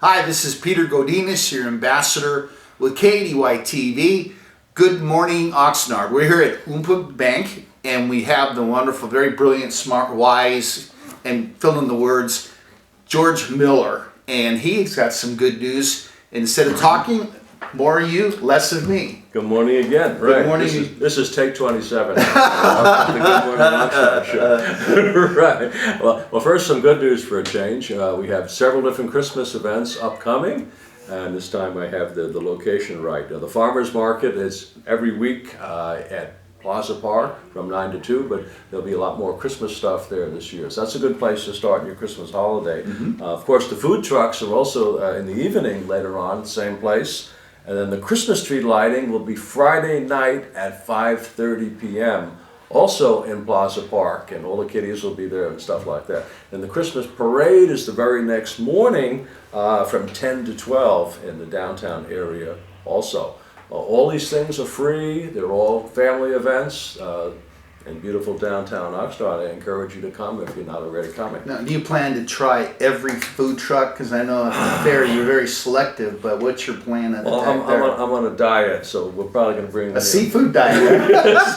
Hi, this is Peter Godinez, your ambassador with KDY TV. Good morning, Oxnard. We're here at Oompa Bank, and we have the wonderful, very brilliant, smart, wise, and fill in the words, George Miller. And he's got some good news. Instead of talking, more of you, less of me. Good morning again. Good Right. morning. This is take 27. The Good Morning Oxnard show. Right. Well, first, some good news for a change. We have several different Christmas events upcoming, and this time I have the location right. The farmers market is every week at Plaza Park from 9 to 2, but there'll be a lot more Christmas stuff there this year. So that's a good place to start your Christmas holiday. Of course, the food trucks are also in the evening later on, same place. And then the Christmas tree lighting will be Friday night at 5:30 p.m. also in Plaza Park, and all the kiddies will be there and stuff like that. And the Christmas parade is the very next morning from 10 to 12 in the downtown area also. All these things are free. They're all family events in beautiful downtown Oxnard. I encourage you to come if you're not already coming. Now, do you plan to try every food truck? Because I know at the fair you're very selective, but what's your plan at the Well, fair? I'm on a diet, so we're probably going to bring A seafood diet.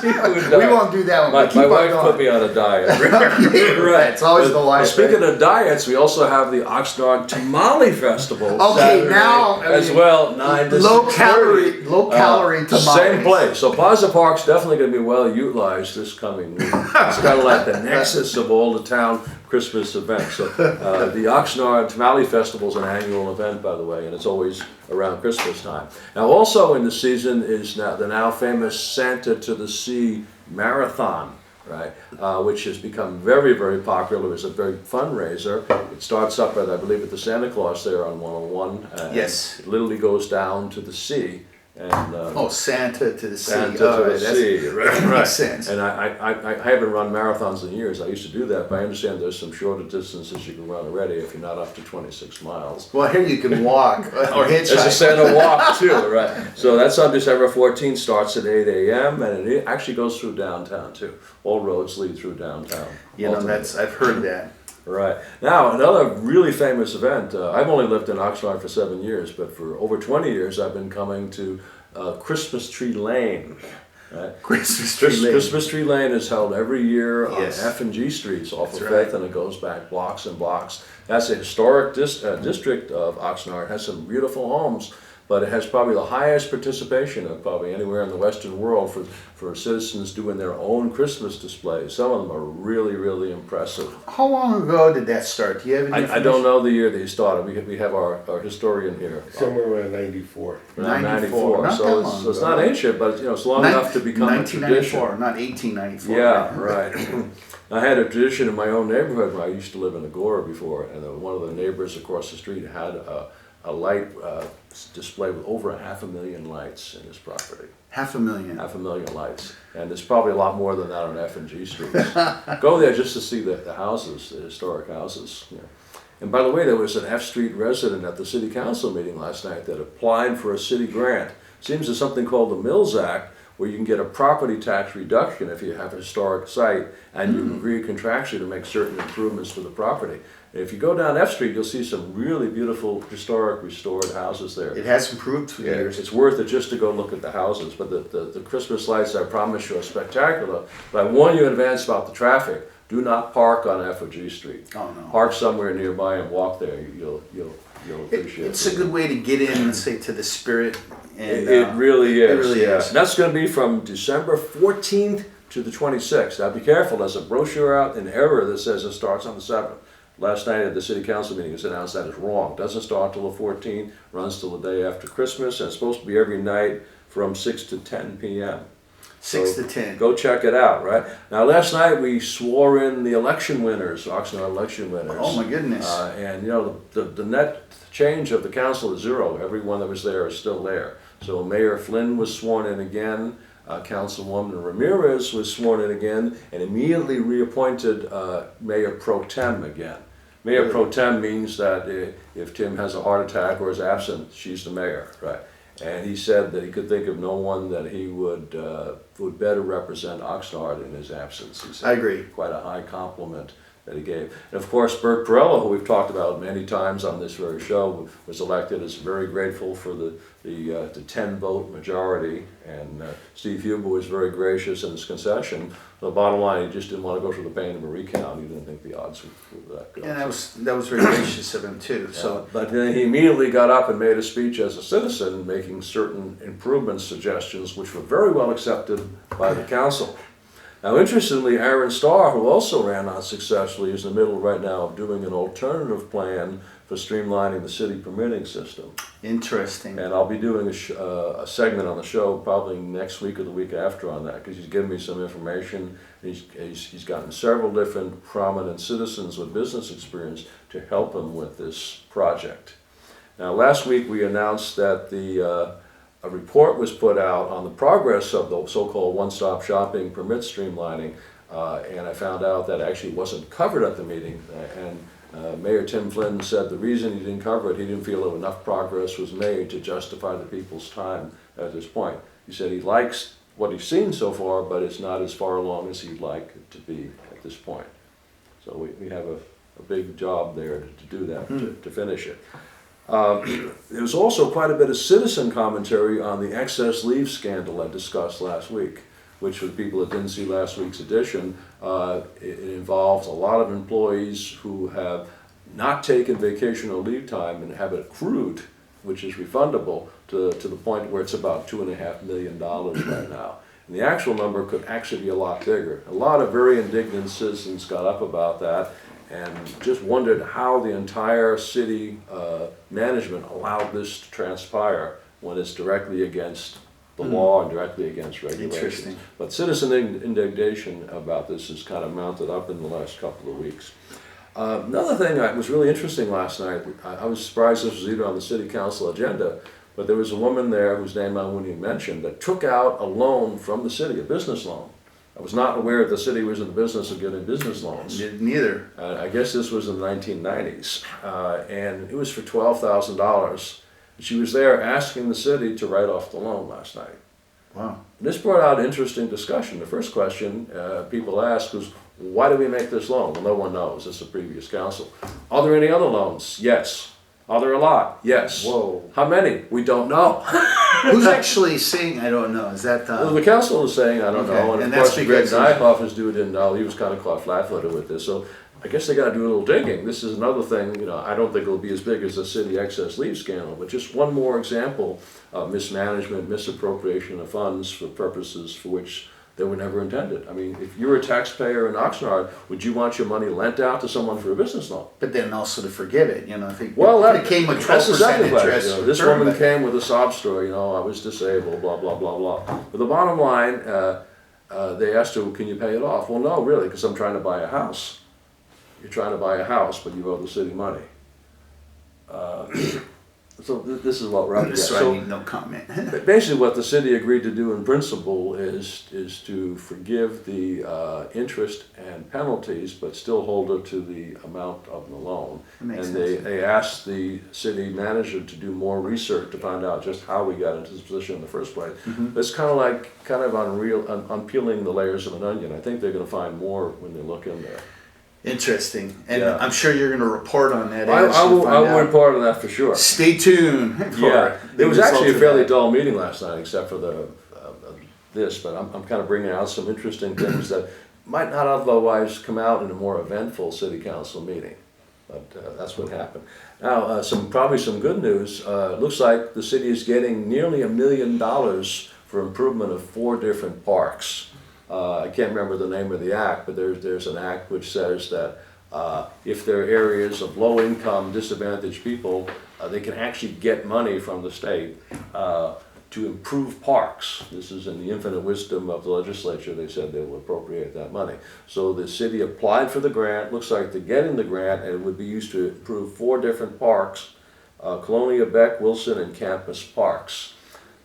seafood diet. We won't do that one. My Keep on wife going. put me on a diet. Right. It's always the wife. Speaking of diets, we also have the Oxnard Tamale Festival. Okay, Saturday now as well, 9 to low 6:30. calorie tamales. Same place. So Plaza Park's definitely going to be well utilized this coming week. It's kind of like the nexus of all the town Christmas events. So the Oxnard Tamale Festival is an annual event, by the way, and it's always around Christmas time. Now, also in the season is now the now famous Santa to the Sea Marathon, right? Which has become very, very popular. It's a very fundraiser. It starts up at, I believe, at the Santa Claus there on 101. Yes. It literally goes down to the sea. And, Santa to the sea. Santa to the sea, right? That makes sense. And I haven't run marathons in years. I used to do that, but I understand there's some shorter distances you can run already if you're not up to 26 miles. Well, here you can walk or hitchhike. There's a Santa walk too, right? So that's on December 14th, starts at 8 a.m. and it actually goes through downtown too. All roads lead through downtown. You know, I've heard that. Right. Now, another really famous event, I've only lived in Oxnard for 7 years, but for over 20 years I've been coming to Christmas Tree Lane. Right? Christmas Tree Lane. Christmas Tree Lane is held every year Yes. on F and G streets off That's of right. Fifth, and it goes back blocks and blocks. That's a historic district of Oxnard. It has some beautiful homes, but it has probably the highest participation of probably anywhere in the Western world for citizens doing their own Christmas displays. Some of them are really, really impressive. How long ago did that start? Do you have any I information? don't know the year that he started. We have our historian here. Somewhere around 94. 94. Not that So long it's ago. not ancient, but it's long enough to become a tradition. 1994, not 1894. Yeah, right. I had a tradition in my own neighborhood where I used to live in Agora before, and one of the neighbors across the street had a light display with over 500,000 lights in his property. 500,000. 500,000 lights, and there's probably a lot more than that on F and G streets. Go there just to see the houses, the historic houses. Yeah. And by the way, there was an F Street resident at the city council meeting last night that applied for a city grant. Seems there's something called the Mills Act, where you can get a property tax reduction if you have a historic site and you agree contractually to make certain improvements to the property. And if you go down F Street, you'll see some really beautiful historic restored houses there. It has improved for years. It's worth it just to go look at the houses, but the Christmas lights, I promise you, are spectacular. But I warn you in advance about the traffic. Do not park on F or G Street. Oh, no. Park somewhere nearby and walk there. You'll appreciate it. It's a good way to get in, let's say, to the spirit. And, It really is. It really yeah. is. And that's going to be from December 14th to the 26th. Now be careful, there's a brochure out in error that says it starts on the 7th. Last night at the city council meeting, it was announced that is wrong. It doesn't start till the 14th, runs till the day after Christmas, and it's supposed to be every night from 6 to 10 p.m. 6 to 10. Go check it out, right? Now last night we swore in the election winners, Oxnard election winners. Oh my goodness. And you know, the net change of the council is 0. Everyone that was there is still there. So Mayor Flynn was sworn in again. Councilwoman Ramirez was sworn in again and immediately reappointed Mayor Pro Tem again. Mayor Pro Tem means that if Tim has a heart attack or is absent, she's the mayor, right? And he said that he could think of no one that he would better represent Oxnard in his absence. He said, I agree. Quite a high compliment that he gave. And of course, Bert Perella, who we've talked about many times on this very show, was elected, is very grateful for the 10-vote majority, and Steve Huber was very gracious in his concession. The bottom line, he just didn't want to go through the pain of a recount. He didn't think the odds were that good. And that was very gracious of him too. Yeah. So, but then he immediately got up and made a speech as a citizen, making certain improvement suggestions, which were very well accepted by the council. Now, interestingly, Aaron Starr, who also ran unsuccessfully, is in the middle right now of doing an alternative plan for streamlining the city permitting system. interesting. And I'll be doing a segment on the show probably next week or the week after on that, because he's given me some information. He's gotten several different prominent citizens with business experience to help him with this project. Now, last week we announced that a report was put out on the progress of the so-called one-stop shopping permit streamlining, and I found out that actually wasn't covered at the meeting. Mayor Tim Flynn said the reason he didn't cover it, he didn't feel that enough progress was made to justify the people's time at this point. He said he likes what he's seen so far, but it's not as far along as he'd like it to be at this point. So we have a big job there to do that, to finish it. There was also quite a bit of citizen commentary on the excess leave scandal I discussed last week, which for the people that didn't see last week's edition, it involves a lot of employees who have not taken vacation or leave time and have it accrued, which is refundable, to the point where it's about $2.5 million right now. And the actual number could actually be a lot bigger. A lot of very indignant citizens got up about that and just wondered how the entire city management allowed this to transpire when it's directly against the law and directly against regulations. Interesting. But citizen indignation about this has kind of mounted up in the last couple of weeks. Another thing that was really interesting last night, I was surprised this was even on the city council agenda, but there was a woman there whose name I wouldn't even mention that took out a loan from the city, a business loan. I was not aware the city was in the business of giving business loans. Neither. I guess this was in the 1990s, and it was for $12,000. She was there asking the city to write off the loan last night. Wow. This brought out interesting discussion. The first question people asked was, why do we make this loan? Well, no one knows. It's the previous council. Are there any other loans? Yes. Are there a lot? Yes. Whoa. How many? We don't know. Who's actually saying, I don't know, is that Well, the council is saying, I don't Okay. know, and, And of that's course Greg because Nyhoff is doing it, and he was kind of caught flat-footed with this, so I guess they got to do a little digging. This is another thing, I don't think it'll be as big as the city excess leave scandal, but just one more example of mismanagement, misappropriation of funds for purposes for which they were never intended. I mean, if you're a taxpayer in Oxnard, would you want your money lent out to someone for a business loan? But then also to forgive it, I think Well, it came with 12% that's exactly what it interest. is. This return, woman but- came with a sob story, I was disabled, blah, blah, blah, blah. But the bottom line, they asked her, can you pay it off? Well, no, really, because I'm trying to buy a house. You're trying to buy a house, but you owe the city money. So this is what we're up against. So I So need no comment. basically what the city agreed to do in principle is to forgive the interest and penalties, but still hold it to the amount of the loan. That makes And sense. they asked the city manager to do more research to find out just how we got into this position in the first place. Mm-hmm. It's kind of unpeeling the layers of an onion. I think they're going to find more when they look in there. Interesting. And Yeah. I'm sure you're going to report on that. I as you will find out. report on that for sure. Stay tuned. For Yeah, the it was result actually a of fairly that. dull meeting last night, except for this. But I'm kind of bringing out some interesting things that might not otherwise come out in a more eventful city council meeting. But that's what happened. Now, probably some good news. It looks like the city is getting nearly $1 million for improvement of 4 different parks. I can't remember the name of the act, but there's an act which says that if there are areas of low-income, disadvantaged people, they can actually get money from the state to improve parks. This is in the infinite wisdom of the legislature. They said they will appropriate that money. So the city applied for the grant. Looks like they're getting the grant, and it would be used to improve 4 different parks, Colonia, Beck, Wilson, and Campus Parks.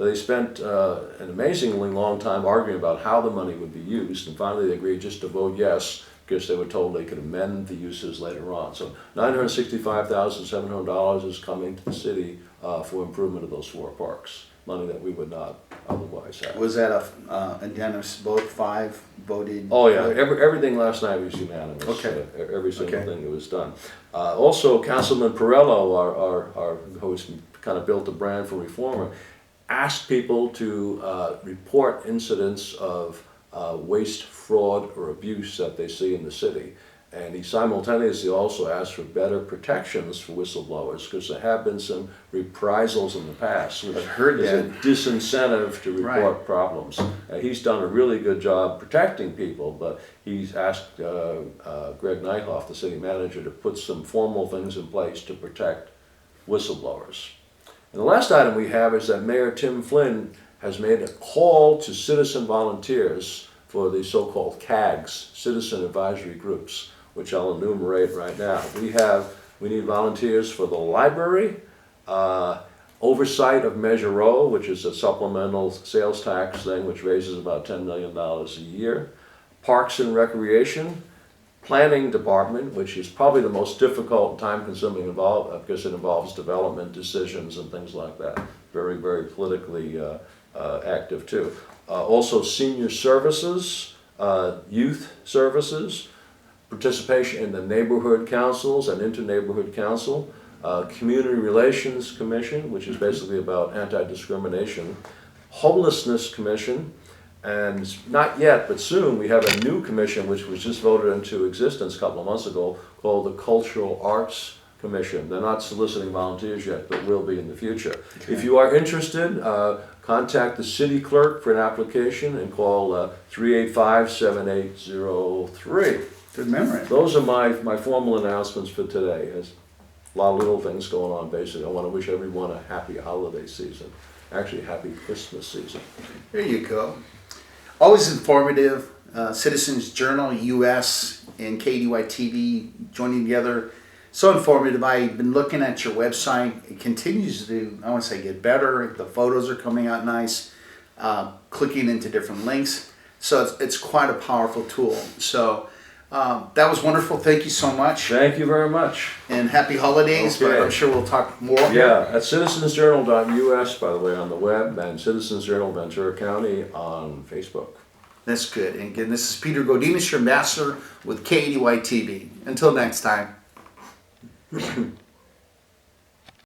They spent an amazingly long time arguing about how the money would be used, and finally they agreed just to vote yes, because they were told they could amend the uses later on. So $965,700 is coming to the city for improvement of those 4 parks. money that we would not otherwise have. Was that a unanimous vote? 5 voted? Oh yeah, everything last night was unanimous. Okay. Every single Okay. thing that was done. Also, Councilman Perello, who's kind of built the brand for Reformer, asked people to report incidents of waste, fraud, or abuse that they see in the city. And he simultaneously also asked for better protections for whistleblowers, because there have been some reprisals in the past, which I've heard is that. a disincentive to report problems. He's done a really good job protecting people, but he's asked Greg Neithoff, the city manager, to put some formal things in place to protect whistleblowers. And the last item we have is that Mayor Tim Flynn has made a call to citizen volunteers for the so-called CAGs, Citizen Advisory Groups, which I'll enumerate right now. We need volunteers for the library, oversight of Measure O, which is a supplemental sales tax thing which raises about $10 million a year, Parks and Recreation, Planning Department, which is probably the most difficult and time-consuming involved because it involves development decisions and things like that. Very, very politically active too. Also Senior Services, Youth Services, participation in the neighborhood councils and inter-neighborhood council, Community Relations Commission, which is basically about anti-discrimination, Homelessness Commission, and not yet, but soon, we have a new commission which was just voted into existence a couple of months ago called the Cultural Arts Commission. They're not soliciting volunteers yet, but will be in the future. Okay. If you are interested, contact the city clerk for an application and call 385-7803. Good memory. Those are my formal announcements for today. There's a lot of little things going on, basically. I want to wish everyone a happy holiday season. Actually, happy Christmas season. There you go. Always informative. Citizens Journal US and KDY TV joining together. So informative. I've been looking at your website. It continues to, I want to say, get better. The photos are coming out nice. Clicking into different links. So it's quite a powerful tool. So that was wonderful. Thank you so much. Thank you very much. And happy holidays. Okay. But I'm sure we'll talk more. Yeah, at citizensjournal.us, by the way, on the web, and Citizens Journal Ventura County on Facebook. That's good. And again, this is Peter Godinez, your ambassador with KDY TV. Until next time.